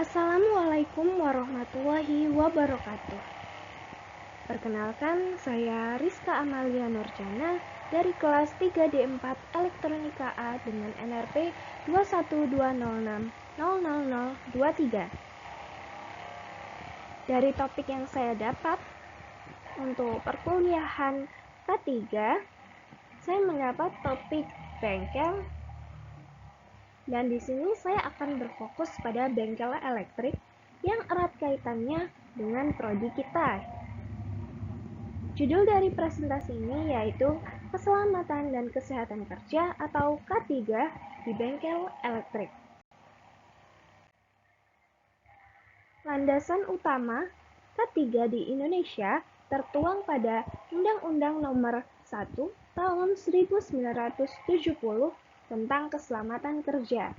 Assalamualaikum warahmatullahi wabarakatuh. Perkenalkan, saya Rizka Amalia Nurjana dari kelas 3D4 Elektronika A dengan NRP 21206000023. Dari topik yang saya dapat untuk perkuliahan K3, saya mendapat topik bengkel. Dan di sini saya akan berfokus pada bengkel elektrik yang erat kaitannya dengan prodi kita. Judul dari presentasi ini yaitu Keselamatan dan Kesehatan Kerja atau K3 di Bengkel Elektrik. Landasan utama K3 di Indonesia tertuang pada Undang-Undang Nomor 1 Tahun 1970 tentang keselamatan kerja.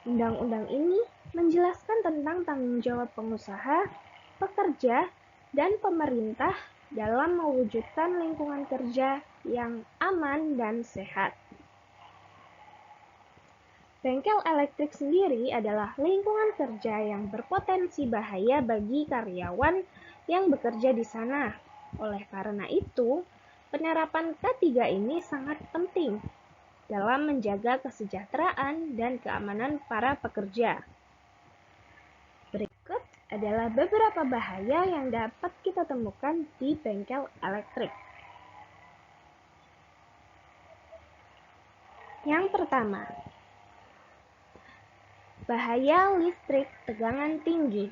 Undang-undang ini menjelaskan tentang tanggung jawab pengusaha, pekerja, dan pemerintah dalam mewujudkan lingkungan kerja yang aman dan sehat. Bengkel elektrik sendiri adalah lingkungan kerja yang berpotensi bahaya bagi karyawan yang bekerja di sana. Oleh karena itu, penerapan K3 ini sangat penting dalam menjaga kesejahteraan dan keamanan para pekerja. Berikut adalah beberapa bahaya yang dapat kita temukan di bengkel elektrik. Yang pertama, bahaya listrik tegangan tinggi.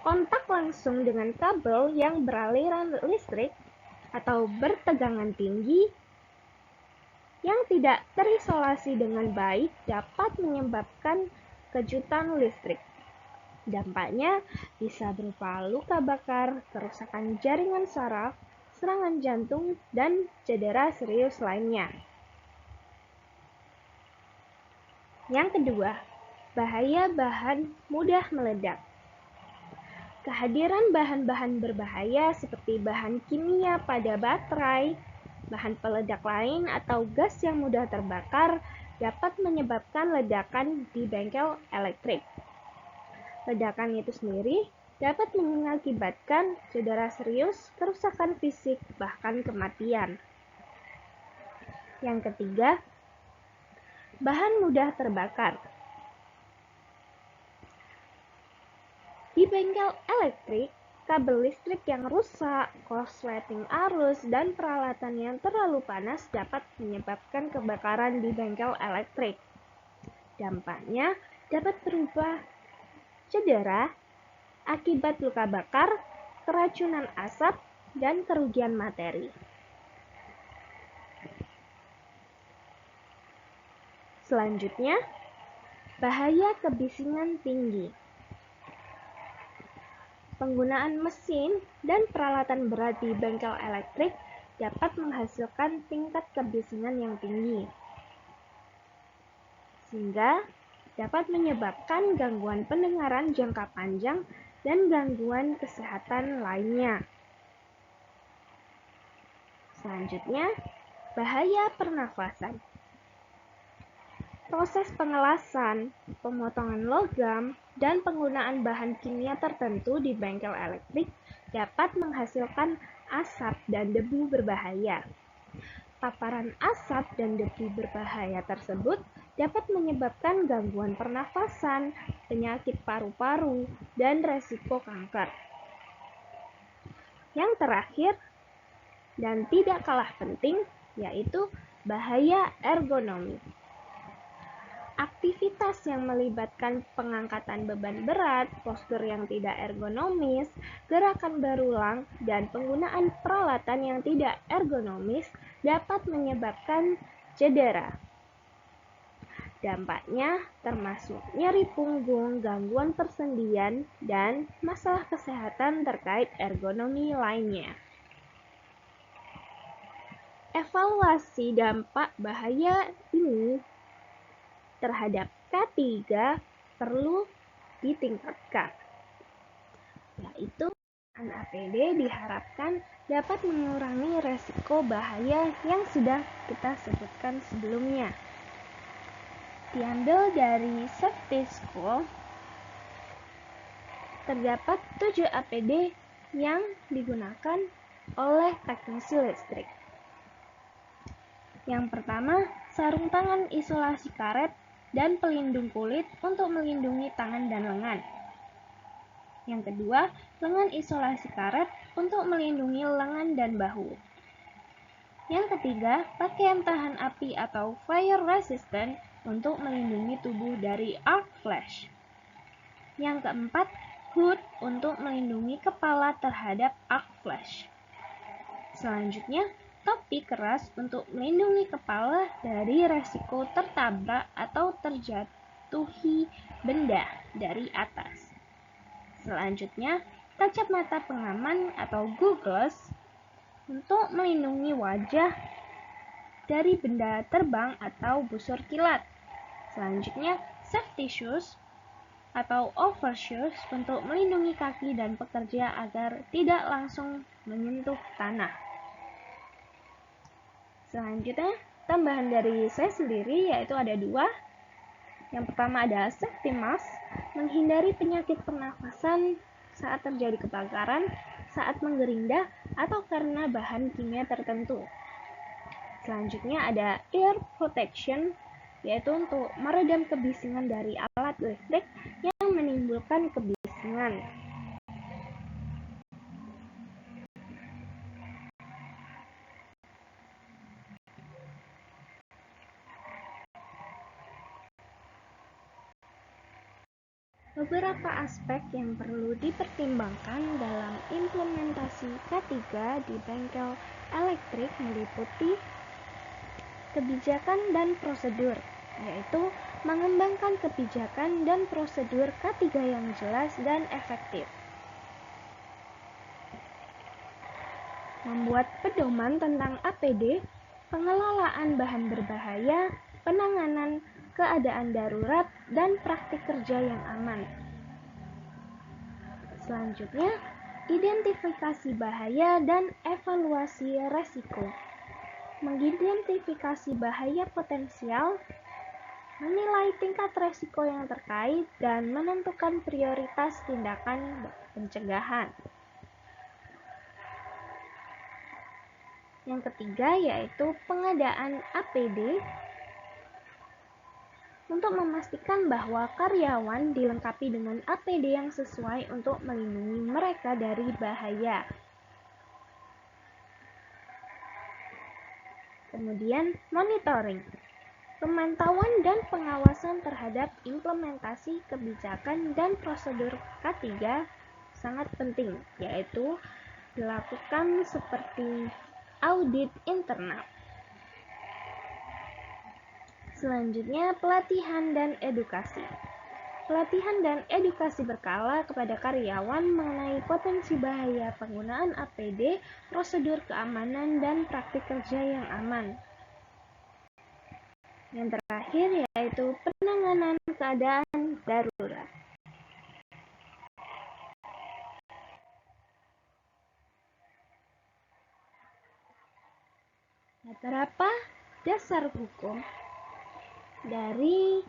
Kontak langsung dengan kabel yang beraliran listrik atau bertegangan tinggi yang tidak terisolasi dengan baik dapat menyebabkan kejutan listrik. Dampaknya bisa berupa luka bakar, kerusakan jaringan saraf, serangan jantung, dan cedera serius lainnya. Yang kedua, bahaya bahan mudah meledak. Kehadiran bahan-bahan berbahaya seperti bahan kimia pada baterai, bahan peledak lain, atau gas yang mudah terbakar dapat menyebabkan ledakan di bengkel elektrik. Ledakan itu sendiri dapat mengakibatkan cedera serius, kerusakan fisik, bahkan kematian. Yang ketiga, bahan mudah terbakar. Di bengkel elektrik, kabel listrik yang rusak, korsleting arus, dan peralatan yang terlalu panas dapat menyebabkan kebakaran di bengkel elektrik. Dampaknya dapat berupa cedera akibat luka bakar, keracunan asap, dan kerugian materi. Selanjutnya, bahaya kebisingan tinggi. Penggunaan mesin dan peralatan berat di bengkel elektrik dapat menghasilkan tingkat kebisingan yang tinggi, sehingga dapat menyebabkan gangguan pendengaran jangka panjang dan gangguan kesehatan lainnya. Selanjutnya, bahaya pernafasan. Proses pengelasan, pemotongan logam, dan penggunaan bahan kimia tertentu di bengkel elektrik dapat menghasilkan asap dan debu berbahaya. Paparan asap dan debu berbahaya tersebut dapat menyebabkan gangguan pernafasan, penyakit paru-paru, dan resiko kanker. Yang terakhir, dan tidak kalah penting, yaitu bahaya ergonomi. Aktivitas yang melibatkan pengangkatan beban berat, postur yang tidak ergonomis, gerakan berulang, dan penggunaan peralatan yang tidak ergonomis dapat menyebabkan cedera. Dampaknya termasuk nyeri punggung, gangguan persendian, dan masalah kesehatan terkait ergonomi lainnya. Evaluasi dampak bahaya ini terhadap K3 perlu ditingkatkan, yaitu APD diharapkan dapat mengurangi resiko bahaya yang sudah kita sebutkan sebelumnya. diambil dari Safety School. Terdapat 7 APD yang digunakan oleh teknisi listrik. Yang pertama, sarung tangan isolasi karet dan pelindung kulit untuk melindungi tangan dan lengan. Yang kedua, lengan isolasi karet untuk melindungi lengan dan bahu. Yang ketiga, pakaian tahan api atau fire resistant untuk melindungi tubuh dari arc flash. Yang keempat, hood untuk melindungi kepala terhadap arc flash. Selanjutnya, topi keras untuk melindungi kepala dari resiko tertabrak atau terjatuhi benda dari atas. Selanjutnya, kacamata pengaman atau goggles untuk melindungi wajah dari benda terbang atau busur kilat. Selanjutnya, safety shoes atau overshoes untuk melindungi kaki dan pekerja agar tidak langsung menyentuh tanah. Selanjutnya, tambahan dari saya sendiri yaitu ada 2. Yang pertama adalah safety mask, menghindari penyakit pernafasan saat terjadi kebakaran, saat menggerinda, atau karena bahan kimia tertentu. Selanjutnya ada ear protection, yaitu untuk meredam kebisingan dari alat listrik yang menimbulkan kebisingan. Beberapa aspek yang perlu dipertimbangkan dalam implementasi K3 di bengkel elektrik meliputi kebijakan dan prosedur, yaitu mengembangkan kebijakan dan prosedur K3 yang jelas dan efektif. Membuat pedoman tentang APD, pengelolaan bahan berbahaya, penanganan keadaan darurat, dan praktik kerja yang aman. Selanjutnya, identifikasi bahaya dan evaluasi resiko. Mengidentifikasi bahaya potensial, menilai tingkat resiko yang terkait, dan menentukan prioritas tindakan pencegahan. Yang ketiga yaitu pengadaan APD untuk memastikan bahwa karyawan dilengkapi dengan APD yang sesuai untuk melindungi mereka dari bahaya. Kemudian, monitoring. Pemantauan dan pengawasan terhadap implementasi kebijakan dan prosedur K3 sangat penting, yaitu dilakukan seperti audit internal. Selanjutnya, pelatihan dan edukasi. Pelatihan dan edukasi berkala kepada karyawan mengenai potensi bahaya penggunaan APD, prosedur keamanan, dan praktik kerja yang aman. Yang terakhir yaitu penanganan keadaan darurat. Beberapa dasar hukum dari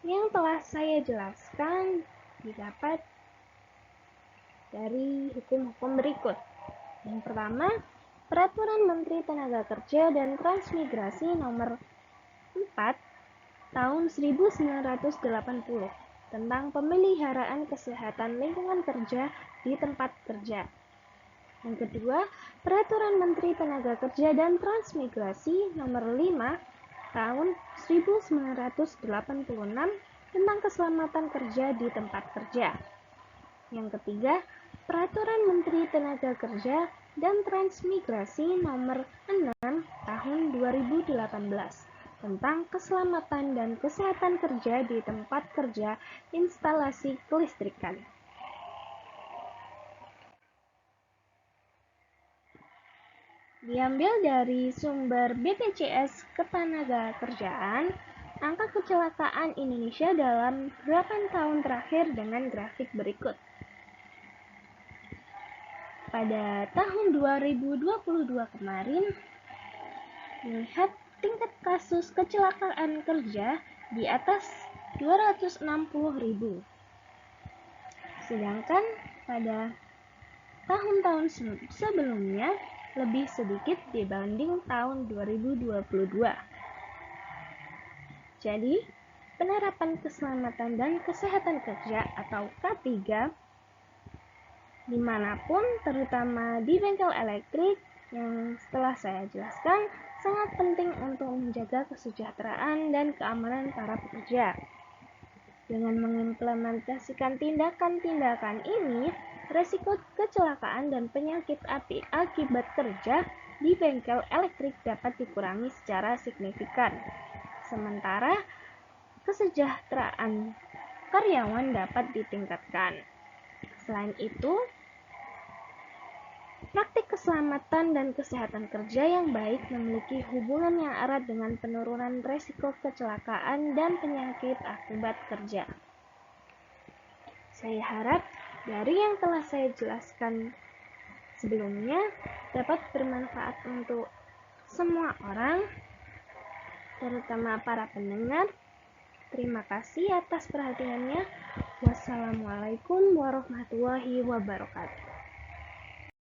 yang telah saya jelaskan didapat dari hukum-hukum berikut. Yang pertama, Peraturan Menteri Tenaga Kerja dan Transmigrasi Nomor 4 Tahun 1980 tentang pemeliharaan kesehatan lingkungan kerja di tempat kerja. Yang kedua, Peraturan Menteri Tenaga Kerja dan Transmigrasi Nomor 5 Tahun 1986 tentang keselamatan kerja di tempat kerja. Yang ketiga, Peraturan Menteri Tenaga Kerja dan Transmigrasi Nomor 6 Tahun 2018 tentang keselamatan dan kesehatan kerja di tempat kerja instalasi kelistrikan. Diambil dari sumber BPJS Ketenagakerjaan, angka kecelakaan Indonesia dalam 8 tahun terakhir dengan grafik berikut. Pada tahun 2022 kemarin, melihat tingkat kasus kecelakaan kerja di atas 260.000. Sedangkan pada tahun-tahun sebelumnya lebih sedikit dibanding tahun 2022. Jadi, penerapan keselamatan dan kesehatan kerja atau K3 dimanapun, terutama di bengkel elektrik yang setelah saya jelaskan, sangat penting untuk menjaga kesejahteraan dan keamanan para pekerja. Dengan mengimplementasikan tindakan-tindakan ini, resiko kecelakaan dan penyakit akibat kerja di bengkel elektrik dapat dikurangi secara signifikan. Sementara kesejahteraan karyawan dapat ditingkatkan. Selain itu, praktik keselamatan dan kesehatan kerja yang baik memiliki hubungan yang erat dengan penurunan resiko kecelakaan dan penyakit akibat kerja. Saya harap dari yang telah saya jelaskan sebelumnya dapat bermanfaat untuk semua orang, terutama para pendengar. Terima kasih atas perhatiannya. Wassalamualaikum warahmatullahi wabarakatuh.